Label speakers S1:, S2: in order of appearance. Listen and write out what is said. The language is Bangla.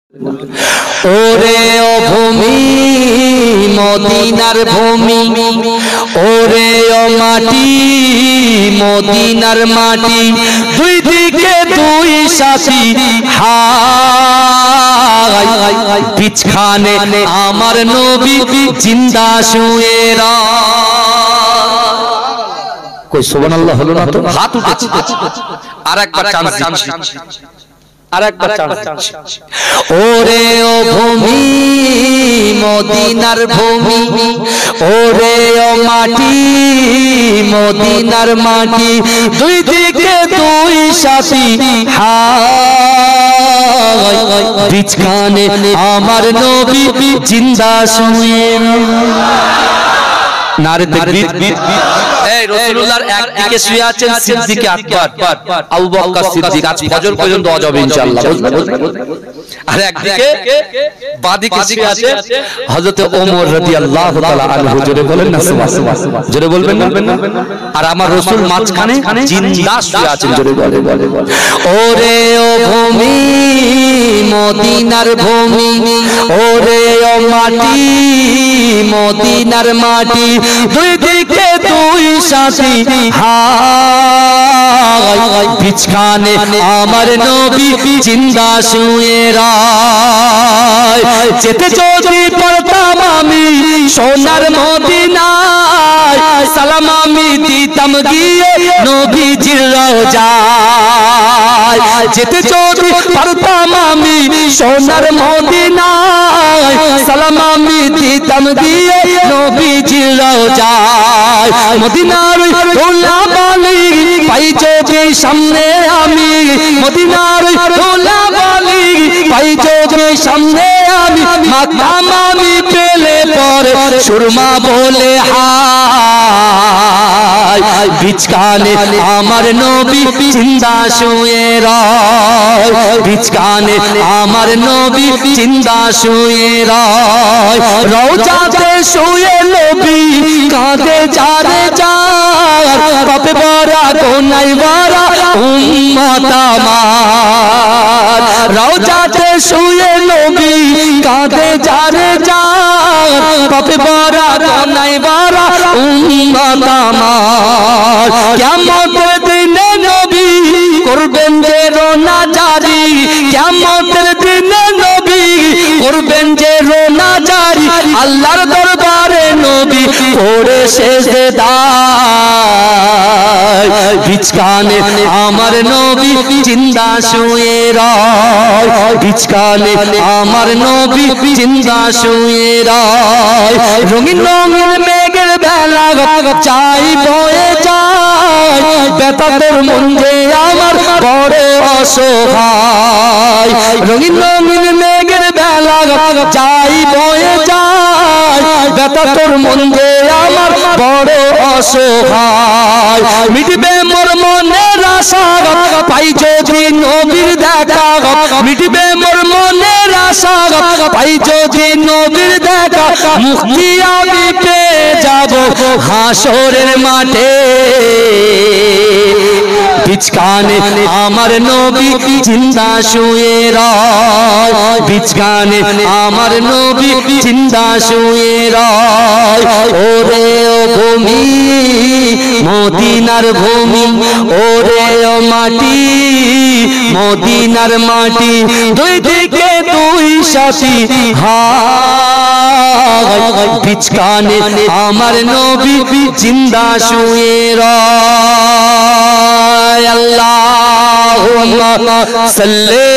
S1: ওরে ও ভূমি মদিনার ভূমি, ওরে ও মাটি মদিনার মাটি, দুই দিকে দুই সাথী হায়, বিছখানে আমার নবী জিন্দা শুয়ে কই সুবহানাল্লাহ হলো না তো? হাত উঠেছে। আরেকবার চান্স, আরেকবার চান্স। ওরে ও ভূমি মদিনার ভূমি, ওরে ও মাটি মদিনার মাটি, দুই দিকে দুই সাথী হায়, বিছখানে আমার নবী জিন্দা শুয়ে। নারে তাকবীর। এই রাসূলুল্লাহর একদিকে শুয়ে আছেন সিদ্দিক আকবর, আবু বকর সিদ্দিক, আজ ফজর পর্যন্ত দোয়া হবে ইনশাআল্লাহ। আর একদিকে বাদিকে শুয়ে আছে হযরত ওমর রাদিয়াল্লাহু তাআলা আনহু। জোরে বলেন না সুবহানাল্লাহ, জোরে বলবেন না। আর আমার রাসূল মাঝখানে জিন্দা শুয়ে আছেন। জোরে বলে। ওরে ও ভূমি মদিনার ভূমি, ওরে ও মাটি মদিনার মাটি, দুই দিকে দুই সাথী হায়, বিছখানে আমার নবী জিন্দা শুয়ে রায়। যেতে যদি পারতাম আমি সোনার মদিনায়, সালাম আমি দিতাম গিয়ে নবীজির রওজায়। যেতে যদি পারতাম আমি সোনার মদিনায়, সালাম আমি দিতাম গিয়ে নবীজির রওজায়। মদিনার ধুলাবালি পাই যদি সামনে আমি, মদিনার ধুলাবালি পাই যদি সামনে আমি, মাকাম আমি পেলে পরে সুরমা বলে হায়, বিছখানে আমার নবী জিন্দা শুয়ে রায়, বিছখানে আমার নবী জিন্দা শুয়ে রায়। রওজাতে শুয়ে নবী কাঁদে যারে যার, পাপে ভরা গুনাহে ভরা উম্মত আমার। রওজাতে শুয়ে নবী কাঁদে যারে যার, পাপে ভরা গুনাহে ভরা উম্মত আমার। কিয়ামতের দিনে নবী করবেন যে রোনা জারি, কিয়ামতের দিনে নবী করবেন যে রোনা জারি, আল্লাহর দরবারে নবী পড়ে সেজদায়, বিছখানে আমার নবী জিন্দা শুয়ে রায়, বিছখানে আমার নবী জিন্দা শুয়ে রায়। রঙিন রঙিন মেঘের বেলা চাই বয়ে যায়, বেতাদের মন যে আমার বড় অসহায়। রঙিন রঙিন মেঘের বেলা চাই বয়ে যায়, বেতাদের মন যে আমার বড় অসহায়। মিটবে মোর মনের আশা পাই যদি নবীর দেখা, মিটবে মোর মনের আশা পাই যদি নবীর দেখা, মুক্তি আমি পেয়ে যাব হাসরের মাঠে, বিছখানে আমার নবী জিন্দা শুয়ে রায়, বিছখানে আমার নবী জিন্দা শুয়ে রায়। ওরে ও ভূমি মদিনার ভূমি, ওরে ও মাটি মদিনার মাটি, দুই দিকে দুই সাথী হায়, বিছখানে আমার নবী জিন্দা শুয়ে রায়। আল্লাহুম্মা সাল্লি